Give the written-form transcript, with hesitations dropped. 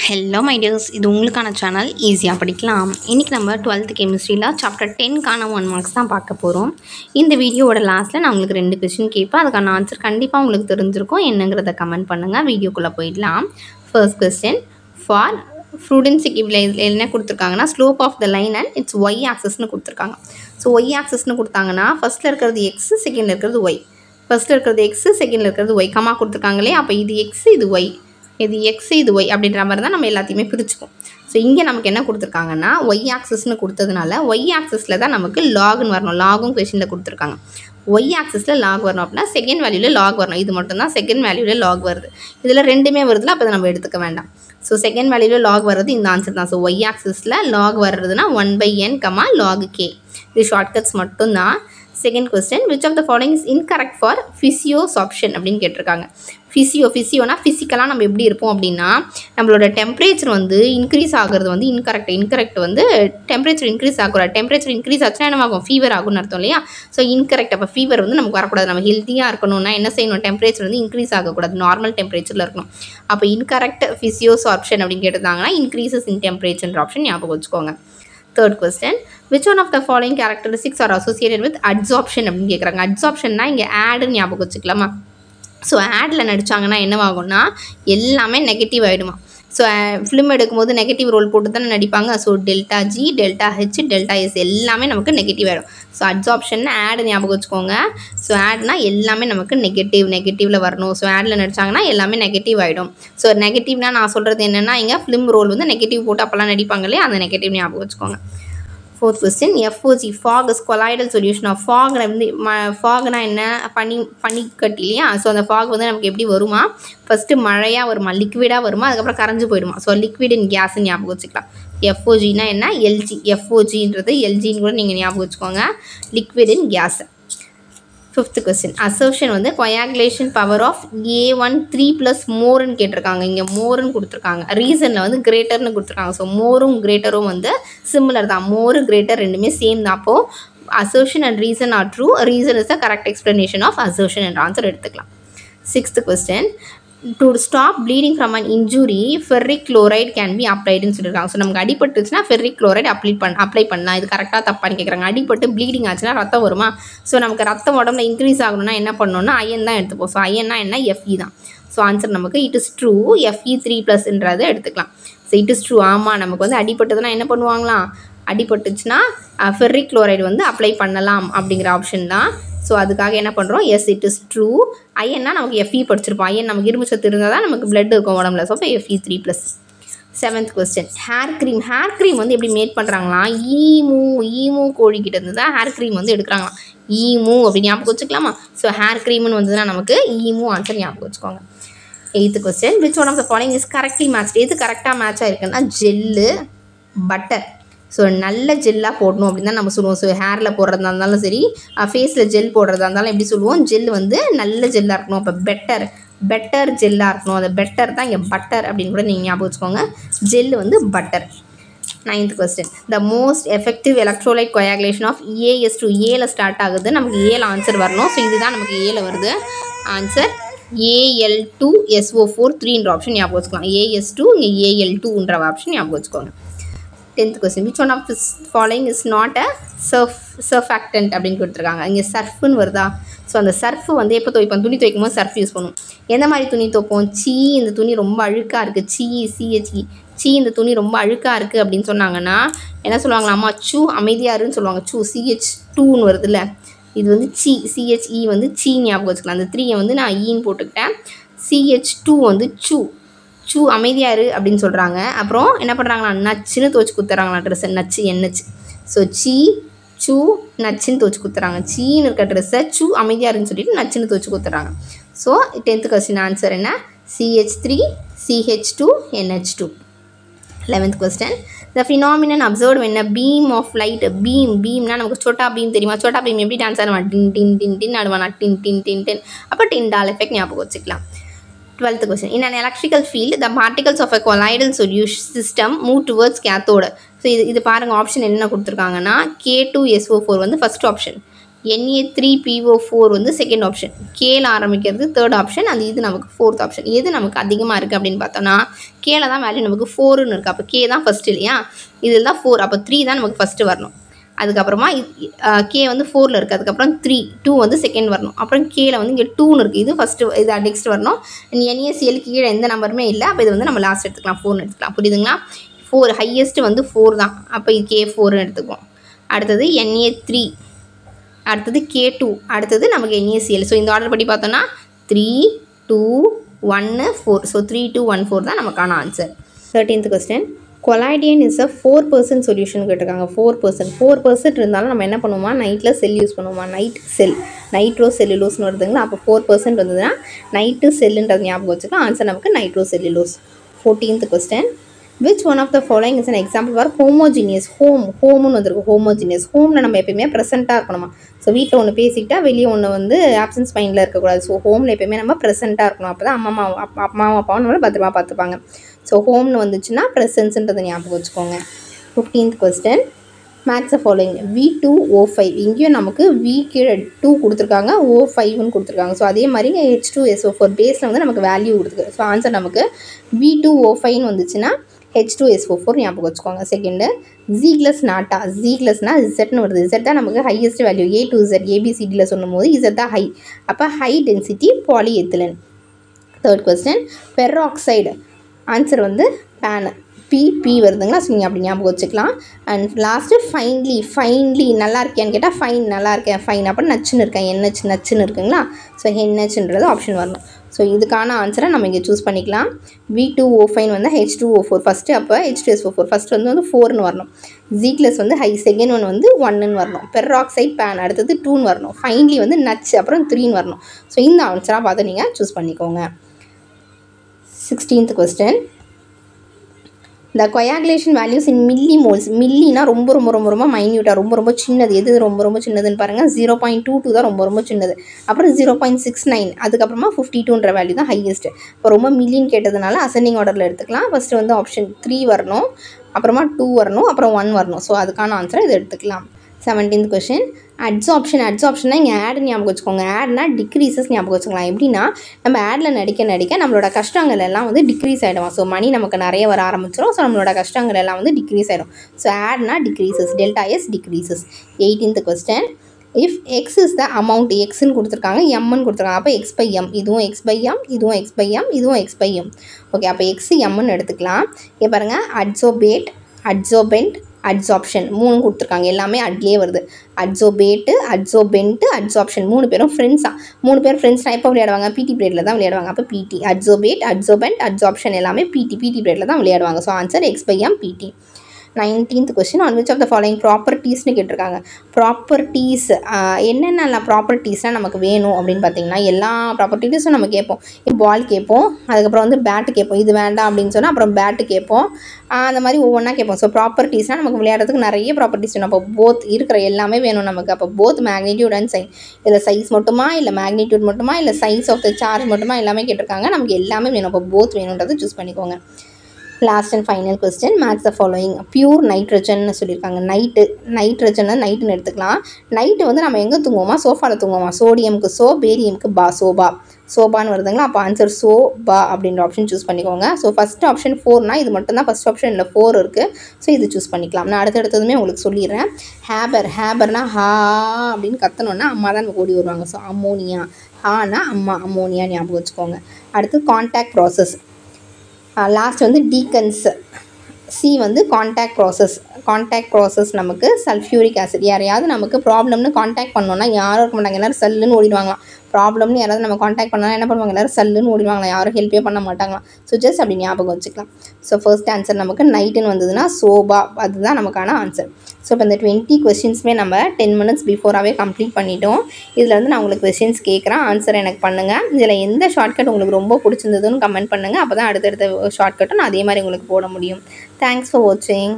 Hello my tears, இது உங்களுக்கான channel ஈஸியாக படிக்கலாம். இன்றைக்கி நம்ம 12th கெமிஸ்ட்ரியில் சாப்டர் 10க்கான 1 மார்க்ஸ் தான் பார்க்க போகிறோம். இந்த வீடியோவோட லாஸ்ட்டில் நான் உங்களுக்கு 2 கொஸ்டின் கேட்பேன். அதுக்கான ஆன்சர் கண்டிப்பாக உங்களுக்கு தெரிஞ்சிருக்கும். என்னங்கிறத கமெண்ட் பண்ணுங்கள். வீடியோக்குள்ளே போயிடலாம். ஃபர்ஸ்ட் கொஸ்டின், ஃபார் ஃப்ரூடென்சிக் இதில் என்ன கொடுத்துருக்காங்கன்னா slope of the line and it's Y ஆக்சஸ்னு கொடுத்துருக்காங்க. ஸோ ஒய் ஆக்சஸ்னு கொடுத்தாங்கன்னா ஃபஸ்ட்டில் இருக்கிறது எக்ஸு, செகண்டில் இருக்கிறது ஒய். ஃபஸ்ட்டில் இருக்கிறது எக்ஸு, செகண்டில் இருக்கிறது ஒய். கம்மா கொடுத்துருக்காங்களே, அப்போ இது எக்ஸு, இது ஒய், இது எக்ஸ், இது ஒய் அப்படின்ற மாதிரி தான் நம்ம எல்லாத்தையுமே பிரிச்சுப்போம். ஸோ இங்கே நமக்கு என்ன கொடுத்துருக்காங்கன்னா ஒய் ஆக்சஸ்னு கொடுத்ததுனால ஒய் ஆக்சஸில் தான் நமக்கு லாகுன்னு வரணும். லாகும் கொஷனில் கொடுத்துருக்காங்க. ஒய் ஆக்சஸில் லாக் வரணும் அப்படின்னா செகண்ட் வேல்யூவில் லாக் வரணும். இது மட்டும் தான் செகண்ட் வேல்யூவில் லாக் வருது. இதில் ரெண்டுமே வருதுல, அப்போ நம்ம எடுத்துக்க வேண்டாம். ஸோ செகண்ட் வேல்யூவில் லாக் வர்றது இந்த ஆன்சர் தான். ஸோ ஒய் ஆக்சஸில் லாக் வர்றதுன்னா 1/n, log k. இது ஷார்ட்கட்ஸ் மட்டும்தான். Second question, which of the following is incorrect for physisorption அப்படின்னு கேட்டிருக்காங்க. ஃபிசியோனா ஃபிசிக்கலாக நம்ம எப்படி இருப்போம் அப்படின்னா நம்மளோட டெம்பரேச்சர் வந்து இன்க்ரீஸ் ஆகிறது வந்து இன்கரெக்ட் வந்து டெம்பரேச்சர் இன்க்ரீஸ் ஆகக்கூடாது. டெம்பரேச்சர் இன்க்ரீஸ் ஆச்சுன்னா என்ன ஆகும்? ஃபீவர் ஆகும்னு அர்த்தம் இல்லையா? So incorrect. அப்போ ஃபீவர் வந்து நமக்கு வரக்கூடாது. நம்ம ஹெல்த்தியாக இருக்கணும்னா என்ன செய்யணும்? டெம்பரேச்சர் வந்து இன்க்ரீஸ் ஆகக்கூடாது, நார்மல் டெம்பரேச்சரில் இருக்கணும். அப்போ இன்கரெக்ட் ஃபிசியோசாப்ஷன் அப்படின்னு கேட்டிருந்தாங்கன்னா இன்க்ரீசஸ் இன் டெம்பரேச்சர் ஆப்ஷன் ஞாபகம் வச்சுக்கோங்க. Third question, which one of the following characteristics are associated with adsorption அப்படின்னு கேட்குறாங்க. அட்சார்ப்ஷன்னா இங்கே ஆடுன்னு ஞாபகம் வச்சுக்கலாமா? ஸோ ஆடில் நடித்தாங்கன்னா என்னவாகும்னா எல்லாமே நெகட்டிவ் ஆகிடுமா. ஸோ ஃபிலிம் எடுக்கும்போது நெகட்டிவ் ரோல் போட்டு தானே நடிப்பாங்க. So delta G, delta H, delta S எல்லாமே நமக்கு நெகட்டிவ் ஆகிடும். ஸோ அட்சார்ப்ஷன் ஆடு ஞாபகம் வச்சுக்கோங்க. ஸோ ஆட்னா எல்லாமே நமக்கு நெகட்டிவில் வரணும். ஸோ ஆடில் நடித்தாங்கன்னா எல்லாமே நெகட்டிவ் ஆகிடும். ஸோ நெகட்டிவ்னா நான் சொல்கிறது என்னென்னா இங்கே ஃபிலிம் ரோல் வந்து நெகட்டிவ் போட்டு அப்போல்லாம் நடிப்பாங்க இல்லையா, அந்த நெகட்டிவ் ஞாபகம் வச்சுக்கோங்க. Fourth question, FOG fog is colloidal solution of fog. வந்து ஃபாக்னா என்ன? பனிக்கட்டி இல்லையா? ஸோ அந்த ஃபாக் வந்து நமக்கு எப்படி வருமா? ஃபஸ்ட்டு மழையாக வருமா, லிக்விடாக வருமா, அதுக்கப்புறம் கரைஞ்சி போயிடுமா. ஸோ லிக்விட் இன் கேஸ்ன்னு ஞாபகம் வச்சுக்கலாம். FOGனா என்ன? எல்ஜி. FOGன்றது எல்ஜின்னு கூட நீங்கள் ஞாபகம் வச்சுக்கோங்க, liquid in gas. Fifth question, assertion வந்து கொயாகுலேஷன் பவர் ஆஃப் A13 + மோர்னு கேட்டிருக்காங்க. இங்கே மோர்னு கொடுத்துருக்காங்க. ரீசனில் வந்து கிரேட்டர்னு கொடுத்துருக்காங்க. ஸோ மோரும் கிரேட்டரும் வந்து சிமிலர் தான். மோரு கிரேட்டர் ரெண்டுமே சேம் தான். அப்போது assertion and reason are true. Reason is the correct explanation of assertion என்ற ஆன்சர் எடுத்துக்கலாம். Sixth question, to stop bleeding from an injury ferric chloride can be அப்ளைடுன்னு சொல்லியிருக்காங்க. ஸோ நமக்கு அடிபட்டுச்சுன்னா ஃபெர்ரிக் குளோரைட் அப்ளை பண்ணலாம். இது கரெக்டாக தப்பான்னு கேட்குறாங்க. அடிபட்டு ப்ளீடிங் ஆச்சுன்னா ரத்தம் வருமா? ஸோ நமக்கு ரத்தம் உடம்புல இன்க்ரீஸ் ஆகணும்னா என்ன பண்ணணும்னா அயன் தான் எடுத்துப்போம். ஸோ அயன்னா என்ன? Fe தான். ஸோ ஆன்சர் நமக்கு இட் இஸ் ட்ரூ, Fe3+ன்றதை எடுத்துக்கலாம். So it is true. ஆமாம், நமக்கு வந்து அடிபட்டதுன்னா என்ன பண்ணுவாங்களாம்? அடிபட்டுச்சுன்னா ஃபெர்ரிக் குளோரைடு வந்து அப்ளை பண்ணலாம் அப்படிங்கிற ஆப்ஷன் தான். ஸோ அதுக்காக என்ன பண்ணுறோம்? Yes, it is true. அயன்னா நமக்கு Fe படிச்சிருப்போம். அயன் நமக்கு இரும்பு சத்து இருந்தால் தான் நமக்கு பிளட் இருக்கும் உடம்புல. So Fe3+. Seventh question, hair cream வந்து எப்படி மேட் பண்ணுறாங்களாம்? ஈமு கோழிக்கிட்ட இருந்து தான் ஹேர் க்ரீம் வந்து எடுக்கிறாங்களாம். ஈமு அப்படி ஞாபகம் வச்சுக்கலாமா? ஸோ ஹேர் க்ரீம்னு வந்ததுன்னா நமக்கு ஈமு ஆன்சர் ஞாபகம் வச்சுக்கோங்க. Eighth question, which one of the following is correctly match. எது கரெக்டாக மேட்சாக இருக்குன்னா ஜெல்லு, பட்டர். ஸோ நல்ல ஜெல்லாக போடணும் அப்படின்னு தான் நம்ம சொல்லுவோம். ஸோ ஹேரில் போடுறதா இருந்தாலும் சரி, ஃபேஸில் ஜெல் போடுறதா இருந்தாலும் எப்படி சொல்லுவோம்? ஜெல் வந்து நல்ல ஜெல்லாக இருக்கணும். அப்போ பெட்டர் ஜெல்லாக இருக்கணும். அந்த பெட்டர் தான் இங்கே பட்டர் அப்படின்னு கூட நீங்கள் ஞாபகம் வச்சுக்கோங்க. ஜெல் வந்து butter. Ninth question, the most effective electrolyte coagulation of AS2. ஏல ஸ்டார்ட் ஆகுது. நமக்கு ஏல ஆன்சர் வரணும். ஸோ இதுதான் நமக்கு ஏல வருது. ஆன்சர் Al2SO4 ஆப்ஷன் ஞாபகம் வச்சுக்கலாம். AS2 இங்கே Al2ன்ற ஆப்ஷன் ஞாபகம் வச்சுக்கோங்க. 10th question, which one of this following is not a surfactant அப்படின்னு கொடுத்துருக்காங்க. இங்கே சர்ஃப்னு வருதா? ஸோ அந்த சர்ஃப் வந்து எப்போ துவைப்போம்? துணி துவைக்கும் போது சர்ஃப் யூஸ் பண்ணுவோம். எந்த மாதிரி துணி துவைப்போம்? இந்த துணி ரொம்ப அழுக்காக இருக்குது, CHE, இந்த துணி ரொம்ப அழுக்காக இருக்குது அப்படின்னு சொன்னாங்கன்னா என்ன சொல்லுவாங்களா? அம்மா சூ அமைதியாருன்னு சொல்லுவாங்க. CH2ன்னு வருதுல்ல, இது வந்து CHE வந்து ஞாபகம் வச்சுக்கலாம். அந்த 3 வந்து நான் ஈன்னு போட்டுக்கிட்டேன். CH2 வந்து சூ அமைதியாரு அப்படின்னு சொல்கிறாங்க. அப்புறம் என்ன பண்ணுறாங்களா? நச்சுன்னு துவச்சி கொடுத்துறாங்களா ட்ரெஸ்ஸை. NH. ஸோ சூ நச்சுன்னு துவச்சி கொடுத்துறாங்க. சீன்னு இருக்க ட்ரெஸ்ஸை சூ அமைதியாருன்னு சொல்லிட்டு நச்சுன்னு துவச்சி கொடுத்துறாங்க. ஸோ 10th கொஸ்டின் ஆன்சர் என்ன? CH3, CH2, NH2. 11th question, the phenomenon observed when a beam of light. பீம்னா நமக்கு சோட்டா பீம் தெரியுமா? சோட்டா பீம் எப்படி டான்ஸ் ஆடுவான்? டின் ஆடுவானா? டின். அப்போ டிண்டால் எஃபெக்ட் ஞாபகம் வச்சுக்கலாம். 12th question, in an electrical field the particles of a colloidal solution system move towards cathode. So இது பாருங்கள், option என்ன கொடுத்துருக்காங்கன்னா K2SO4 வந்து ஃபஸ்ட் ஆப்ஷன், Na3PO4 வந்து செகண்ட் ஆப்ஷன், கேல ஆரம்பிக்கிறது தேர்ட் ஆப்ஷன், அது இது நமக்கு ஃபோர்த் ஆப்ஷன். எது நமக்கு அதிகமாக இருக்குது அப்படின்னு பார்த்தோன்னா கேல தான் வேல்யூ நமக்கு 4ன்னு இருக்குது. அப்போ கே தான் ஃபஸ்ட்டு இல்லையா, இதில் தான் 4, அப்போ 3 தான் நமக்கு ஃபஸ்ட்டு வரணும். அதுக்கப்புறமா கே வந்து 4ல் இருக்குது, அதுக்கப்புறம் 2 வந்து செகண்ட் வரணும். அப்புறம் கேல வந்து இங்கே 2ன்னு இருக்குது, இது ஃபஸ்ட்டு, இது நெக்ஸ்ட் வரணும். NaCl கீழே எந்த நம்பருமே இல்லை, அப்போ இது வந்து நம்ம லாஸ்ட் எடுத்துக்கலாம், 4ன்னு எடுத்துக்கலாம். புரியுதுங்களா? 4 ஹையஸ்ட் வந்து 4 தான், அப்போ இது K4ன்னு எடுத்துக்குவோம். அடுத்தது Na3, அடுத்தது K2, அடுத்தது நமக்கு NaCl. ஸோ இந்த ஆர்டர் படி பார்த்தோன்னா 3, 2, 1, 4. ஸோ 3, 2, 1, 4 தான் நமக்கான answer. 13th question, collodion is a 4% solution கேட்டிருக்காங்க. 4% இருந்தாலும் நம்ம என்ன பண்ணுவோமா, நைட்டில் செல் யூஸ் பண்ணுவோமா, நைட் செல், நைட்ரோ செல்லுலோஸ்னு வருதுங்களா. அப்போ 4% வந்ததுன்னா நைட்டு செல்லுன்றது ஞாபகம் வச்சுக்கலாம். ஆன்சர் நமக்கு nitro cellulose. 14th question, which one of the following is an example for homogeneous? ஹோம்னு வந்திருக்கு, ஹோமோஜினியஸ். ஹோமில் நம்ம எப்பயுமே ப்ரெசென்ட்டாக இருக்கணுமா. ஸோ வீட்டில் ஒன்று பேசிக்கிட்டா வெளியே ஒன்று வந்து ஆப்சன்ஸ் மைண்டில் இருக்கக்கூடாது. ஸோ ஹோமில் எப்பயுமே நம்ம ப்ரெசென்ட்டாக இருக்கணும், அப்போ தான் அம்மாவும் அப்பாவும் நம்மளை பத்திரமா பார்த்துப்பாங்க. ஸோ ஹோம்னு வந்துச்சுன்னா ப்ரெசன்ஸுன்றது ஞாபகம் வச்சுக்கோங்க. 15th question, maths following V2O5, இங்கேயும் நமக்கு V கீழே 2 கொடுத்துருக்காங்க, O5ன்னு கொடுத்துருக்காங்க. ஸோ அதே மாதிரி H2SO4 பேஸில் வந்து நமக்கு வேல்யூ கொடுத்துருக்கு. ஸோ ஆன்சர் நமக்கு V2O5ன்னு வந்துச்சுன்னா H2SO4 ஞாபகம் வச்சுக்கோங்க. செகண்டு, ஜீக்லஸ் நாட்டா, ஜீக்லஸ்னா இசட்னு வருது. இசட் தான் நமக்கு highest value, A to Z ABCDயில் சொல்லும் போது இசட் தான் ஹை, அப்போ high density polyethylene. Third question, peroxide, answer வந்து பேனு, பி வருதுங்களா. ஸோ நீங்கள் அப்படி ஞாபகம் வச்சுக்கலாம். அண்ட் லாஸ்ட்டு ஃபைன்லி நல்லா இருக்கியான்னு கேட்டால் ஃபைன், நல்லா இருக்கேன், ஃபைன். அப்புறம் நச்சுன்னு இருக்கேன், நச்சுன்னு இருக்குங்களா. ஸோ NHன்றது ஆப்ஷன் வரணும். ஸோ இதுக்கான ஆன்சரை நம்ம இங்கே சூஸ் பண்ணிக்கலாம். V2O5 வந்து H2O4 ஃபஸ்ட்டு, அப்போ H2SO4 ஃபஸ்ட்டு வந்து 4ன்னு வரணும். ஜீக்லஸ் வந்து ஹை, செகண்ட் ஒன் வந்து 1ன்னு வரணும். பெராக்சைட் பேன் அடுத்தது 2ன்னு வரணும். ஃபைன்லி வந்து நச்சு, அப்புறம் 3ன்னு வரணும். ஸோ இந்த ஆன்சராக பார்த்து நீங்கள் சூஸ் பண்ணிக்கோங்க. 16th question, the coagulation values in millimoles, மில்லினா ரொம்ப மைன்யூட்டாக, ரொம்ப சின்னது. எது ரொம்ப சின்னதுன்னு பாருங்கள், 0.22 தான் ரொம்ப சின்னது. அப்புறம் 0.69, அதுக்கப்புறமா 52ன்ற வேல்யூ தான் ஹையஸ்ட்டு. இப்போ ரொம்ப மில்லின்னு கேட்டதுனால அசெண்டிங் ஆர்டரில் எடுத்துக்கலாம். ஃபஸ்ட்டு வந்து ஆப்ஷன் 3 வரணும், அப்புறமா 2 வரணும், அப்புறம் 1 வரணும். ஸோ அதுக்கான ஆன்சரை இதை எடுத்துக்கலாம். 17th கொஸ்டின், அட்சாப்ஷன்னா இங்கே ஆட் ஞாபகம் வச்சுக்கோங்க. ஆட்னா டிக்ரீசஸ் ஞாபகம் வச்சுக்கலாம். எப்படின்னா நம்ம ஆடில் நடிக்க நம்மளோட கஷ்டங்கள் எல்லாம் வந்து டிக்ரீஸ் ஆகிடும். ஸோ மணி நமக்கு நிறைய வர ஆரம்பிச்சிடும். ஸோ நம்மளோட கஷ்டங்கள் எல்லாம் வந்து டிக்ரீஸ் ஆகிடும். ஸோ ஆட்னா decreases, delta S decreases. 18th question, if X is the amount, எக்ஸ்ன்னு கொடுத்துருக்காங்க, எம்ன்னு கொடுத்துருக்காங்க. அப்போ எக்ஸ் பை எம், இதுவும் எக்ஸ் பை எம், இதுவும் எக்ஸ் பை எம், இதுவும் எக்ஸ் பை எம். ஓகே, அப்போ எக்ஸ் எம்ன்னு எடுத்துக்கலாம். இங்கே பாருங்கள், அட்சோபேட், அட்சோபென்ட், அட்சாப்ஷன் 3 கொடுத்துருக்காங்க. எல்லாமே அட்லேயே வருது. அட்சோபேட்டு, அட்சோபென்ட்டு, அட்சாப்ஷன் 3 பேரும் ஃப்ரெண்ட்ஸாக. 3 பேர் ஃப்ரெண்ட்ஸ்னால் எப்போ விளையாடுவாங்க, பிடி பீரியடில் தான் விளையாடுவாங்க. அப்போ பிடி, அட்சோபேட், அட்சோபென்ட், அட்சாப்ஷன் எல்லாமே பிடி பீரியடில் தான் விளையாடுவாங்க. So answer X by M PT. 19th question, on which of the following ப்ராப்பர்ட்டிஸ்னு கேட்டிருக்காங்க. ப்ராப்பர்ட்டிஸ் என்னென்னலாம் ப்ராப்பர்ட்டிஸ்லாம் நமக்கு வேணும் அப்படின்னு பார்த்தீங்கன்னா, எல்லா ப்ராப்பர்ட்டிஸும் நம்ம கேட்போம். இப்போ பால் கேட்போம், அதுக்கப்புறம் வந்து பேட்டு கேட்போம், இது வேண்டாம் அப்படின்னு சொன்னால் அப்புறம் பேட்டு கேட்போம், அந்த மாதிரி ஒவ்வொன்றா கேட்போம். ஸோ ப்ராப்பர்ட்டிஸ்னால் நமக்கு விளையாடுறதுக்கு நிறைய ப்ராப்பர்ட்டிஸ் வேணும். அப்போ போத் இருக்கிற எல்லாமே வேணும் நமக்கு. அப்போ போத் மேக்னிடியூட் அண்ட் சைன், இதில் சைஸ் மட்டுமா இல்லை மேக்னிடியூட் மட்டுமா இல்லை சைஸ் ஆஃப் த சார்ஜ் மட்டுமா எல்லாமே கேட்டிருக்காங்க. நமக்கு எல்லாமே வேணும். அப்போ போத் வேணுன்றதை சூஸ் பண்ணிக்கோங்க. Last and final question, makes the following. Pure nitrogen சொல்லியிருக்காங்க. நைட்ரஜனை நைட்டுன்னு எடுத்துக்கலாம். நைட்டு வந்து நம்ம எங்கே தூங்குவோமா, சோஃபாவில் தூங்குவோமா. சோடியமுக்கு சோ, பேரியமுக்கு பா, சோபான்னு வருதுங்களா. அப்போ ஆன்சர் சோபா அப்படின்ற ஆப்ஷன் சூஸ் பண்ணிக்கோங்க. ஸோ ஃபஸ்ட் ஆப்ஷன் 4னா இது மட்டும் தான் ஃபஸ்ட் ஆப்ஷன், இல்லை 4 இருக்குது. ஸோ இது சூஸ் பண்ணிக்கலாம். நான் அடுத்தடுத்ததுமே உங்களுக்கு சொல்லிடுறேன். ஹேபர்னா ஹா அப்படின்னு கத்தணுன்னா அம்மா தான் நமக்கு ஓடி வருவாங்க. ஸோ அம்மோனியா, ஹானா அம்மா, அம்மோனியா ஞாபகம் வச்சுக்கோங்க. அடுத்து கான்டாக்ட் ப்ராசஸ், லாஸ்ட் வந்து டீகன்ஸ், சி வந்து கான்டாக்ட் ப்ராசஸ் நமக்கு சல்ஃபியூரிக் ஆசிட். யாரையாவது நமக்கு ப்ராப்ளம்னு கான்டாக்ட் பண்ணோன்னா யாரும் இருக்க மாட்டாங்க, எல்லோரும் சல்லுன்னு ஓடிடுவாங்களாம். ப்ராப்ளம்னு யாராவது நம்ம கான்டாக்ட் பண்ணால் என்ன பண்ணுவாங்க, எல்லோரும் சல்லுன்னு ஓடிடுவாங்களா, யாரும் ஹெல்ப்பே பண்ண மாட்டாங்களாம். ஸோ ஜஸ்ட் அப்படி ஞாபகம் வச்சுக்கலாம். ஸோ ஃபர்ஸ்ட் ஆன்சர் நமக்கு நைட்டுன்னு வந்ததுன்னா சோபா, அதுதான் நமக்கான ஆன்சர். ஸோ இப்போ இந்த 20 கொஸ்டின்ஸுமே நம்ம 10 minutes பிஃபோராகவே கம்ப்ளீட் பண்ணிட்டோம். இதில் வந்து நான் உங்களுக்கு கொஸ்டின்ஸ் கேட்குறேன், ஆன்சர் எனக்கு பண்ணுங்கள். இதில் எந்த ஷார்ட்கட் உங்களுக்கு ரொம்ப பிடிச்சிருந்ததுன்னு கமெண்ட் பண்ணுங்கள். அப்போ தான் அடுத்தடுத்த ஷார்ட்கட்டும் நான் அதே மாதிரி உங்களுக்கு போட முடியும். தேங்க்ஸ் ஃபார் வாட்சிங்.